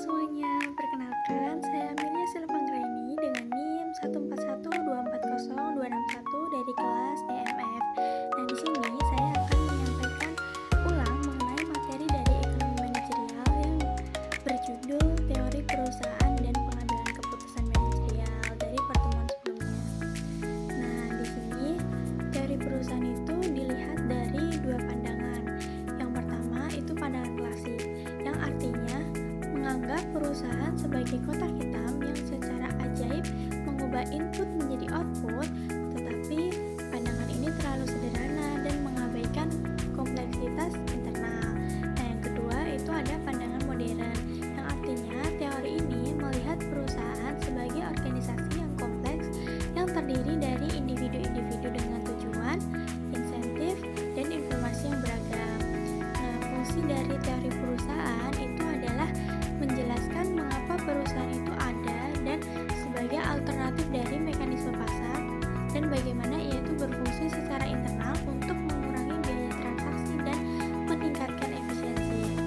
semuanya, perkenalkan saya Amelia Silvanggraini dengan NIM 1412402661 dari kelas EMF. Nah, di sini saya akan menyampaikan ulang mengenai materi dari ekonomi manajerial yang berjudul Teori Perusahaan dan Pengambilan Keputusan Manajerial dari pertemuan sebelumnya. Nah, di sini teori perusahaan itu dilihat dari dua pandangan. Yang pertama itu pandangan klasik, yang artinya menganggap perusahaan sebagai kotak hitam yang secara ajaib mengubah input menjadi output, tetapi pandangan ini terlalu sederhana dan mengabaikan kompleksitas internal. Nah, yang kedua itu ada pandangan modern, yang artinya teori ini melihat perusahaan sebagai organisasi yang kompleks yang terdiri dari individu-individu dengan tujuan, insentif, dan informasi yang beragam. Nah, fungsi dari teori perusahaan itu adalah menjelaskan mengapa perusahaan itu ada dan sebagai alternatif dari mekanisme pasar dan bagaimana ia itu berfungsi secara internal untuk mengurangi biaya transaksi dan meningkatkan efisiensi.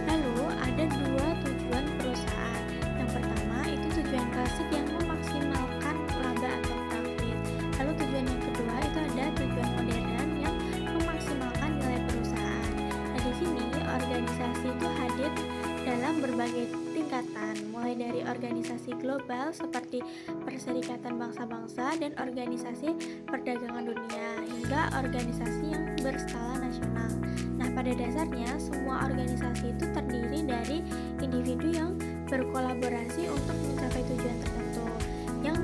Lalu ada dua tujuan perusahaan. Yang pertama itu tujuan klasik yang memaksimalkan laba atau profit. Lalu tujuan yang kedua itu ada tujuan modern yang memaksimalkan nilai perusahaan. Nah, di sini organisasi itu hadir dalam berbagai tingkatan, mulai dari organisasi global seperti Perserikatan Bangsa-Bangsa dan Organisasi Perdagangan Dunia, hingga organisasi yang berskala nasional. Nah, pada dasarnya semua organisasi itu terdiri dari individu yang berkolaborasi untuk mencapai tujuan tertentu, yang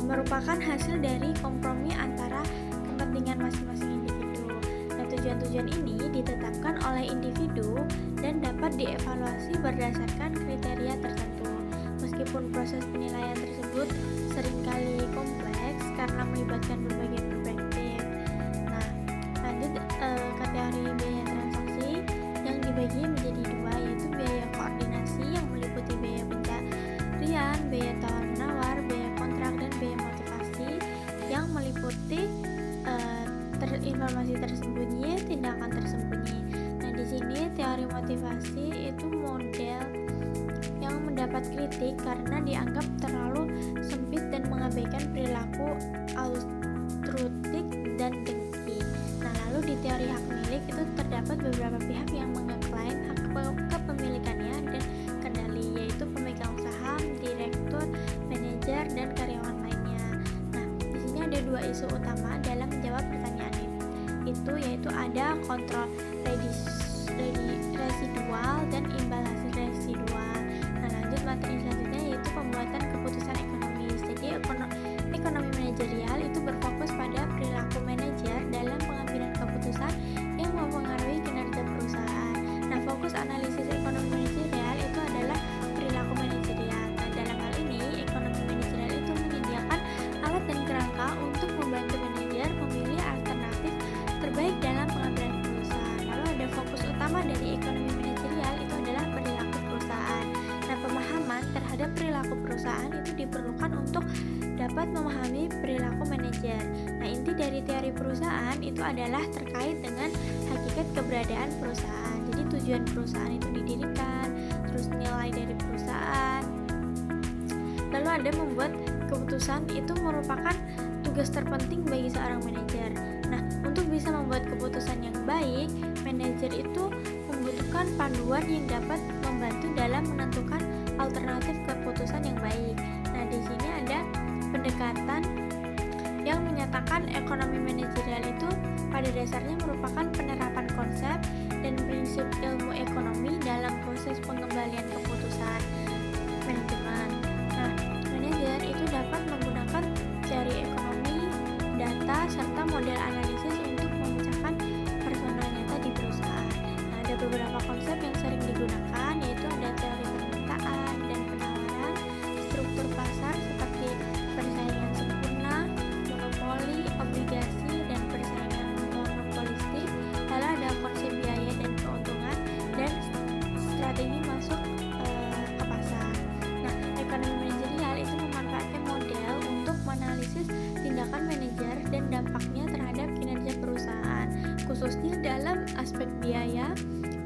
merupakan hasil dari kompromi antara kepentingan masing-masing individu. Nah, tujuan-tujuan ini ditetapkan oleh individu dan dapat dievaluasi berdasarkan kriteria tertentu. Meskipun proses penilaian tersebut seringkali kompleks karena melibatkan berbagai perspektif. Nah, lanjut ke teori biaya transaksi yang dibagi menjadi dua, yaitu biaya koordinasi yang meliputi biaya pencarian, biaya tawar-menawar, biaya kontrak, dan biaya motivasi yang meliputi informasi tersembunyi, tindakan tersembunyi. Nah, di sini teori motivasi itu model yang mendapat kritik karena dianggap terlalu sempit dan mengabaikan perilaku altruistik dan dengki. Nah, lalu di teori hak milik itu terdapat beberapa pihak yang mengklaim hak kepemilikannya dan kendali, yaitu pemegang saham, direktur, manajer, dan karyawan lainnya. Nah, di sini ada dua isu utama dalam menjawab pertanyaan itu, yaitu ada kontrol residual dan imbal hasil residual. Nah, lanjut materi selanjutnya yaitu pembuatan keputusan ekonomis. Jadi ekonomi manajerial itu berfokus pada perilaku manajer dalam pengambilan keputusan yang mempengaruhi kinerja perusahaan. Nah, fokus analisis ekonomi manajerial itu adalah perilaku manajerial. Nah, dalam hal ini ekonomi manajerial itu menyediakan alat dan kerangka untuk membantu manajer memilih alternatif terbaik dalam pengambilan keputusan. Lalu ada fokus utama dari ekonomi manajerial itu adalah perilaku perusahaan. Nah, pemahaman terhadap perilaku perusahaan itu diperlukan untuk dapat memahami perilaku manajer. Nah, inti dari teori perusahaan itu adalah terkait dengan hakikat keberadaan perusahaan. Jadi tujuan perusahaan itu didirikan, terus nilai dari perusahaan. Lalu ada membuat keputusan itu merupakan tugas terpenting bagi seorang manajer. Nah, untuk bisa membuat keputusan yang baik, manajer itu membutuhkan panduan yang dapat membantu dalam menentukan alternatif keputusan yang baik. Nah, di sini ada pendekatan yang menyatakan ekonomi manajerial itu pada dasarnya merupakan penerapan konsep dan prinsip ilmu ekonomi dalam proses pengembalian keputusan manajemen. Nah, manajer itu dapat menggunakan teori ekonomi, data, serta model analisis untuk memecahkan personal nyata di perusahaan. Nah, ada beberapa konsep yang sering digunakan, yaitu ada teori permintaan dan penawaran, struktur pasar seperti persaingan sempurna, monopoli, obligasi, dan persaingan monopolistik. Lalu ada konsep biaya dan keuntungan, dan strategi masuk ke pasar. Nah, ekonomi manajerial itu memanfaatkan model untuk menganalisis tindakan manajer dan dampaknya terhadap kinerja perusahaan, khususnya dalam aspek biaya,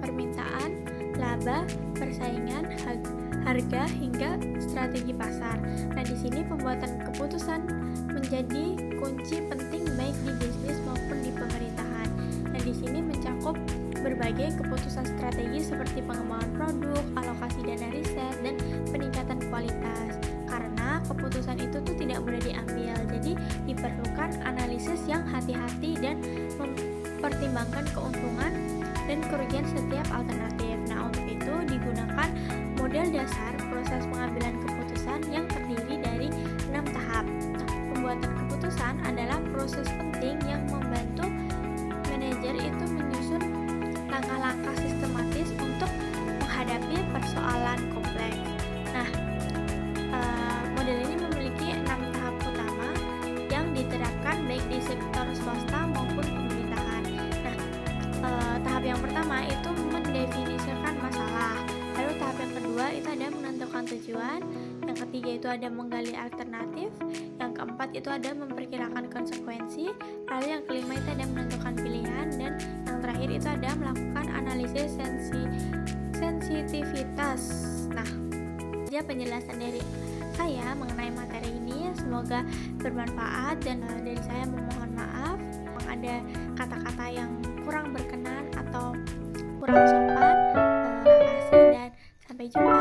permintaan, laba, laba, persaingan, harga, hingga strategi pasar. Nah, di sini pembuatan keputusan menjadi kunci penting baik di bisnis maupun di pemerintahan. Nah, di sini mencakup berbagai keputusan strategi seperti pengembangan produk, alokasi dana riset, dan peningkatan kualitas. Karena keputusan itu tuh tidak mudah diambil, jadi diperlukan analisis yang hati-hati dan mempertimbangkan keuntungan dan kerugian setiap alternatif. Nah, untuk itu digunakan model dasar proses pengambilan keputusan yang terdiri dari 6 tahap. Pembuatan keputusan adalah proses penting yang membantu manajer itu menyusun langkah-langkah sistematis untuk menghadapi persoalan kompleks. Nah, model ini memiliki 6 tahap utama yang diterapkan baik di sektor swasta maupun pemerintahan. Nah, tahap yang pertama itu mendefinisikan masalah. Lalu tahap yang kedua itu ada menentukan tujuan. Yang ketiga itu ada menggali alternatif. Yang keempat itu ada memperkirakan konsekuensi. Lalu yang kelima itu ada menentukan pilihan. Dan yang terakhir itu ada melakukan analisis sensitivitas. Nah, dia penjelasan dari saya mengenai materi ini, semoga bermanfaat, dan dari saya memohon maaf kalau ada kata-kata yang kurang berkenan atau kurang sopan. Terima kasih dan sampai jumpa.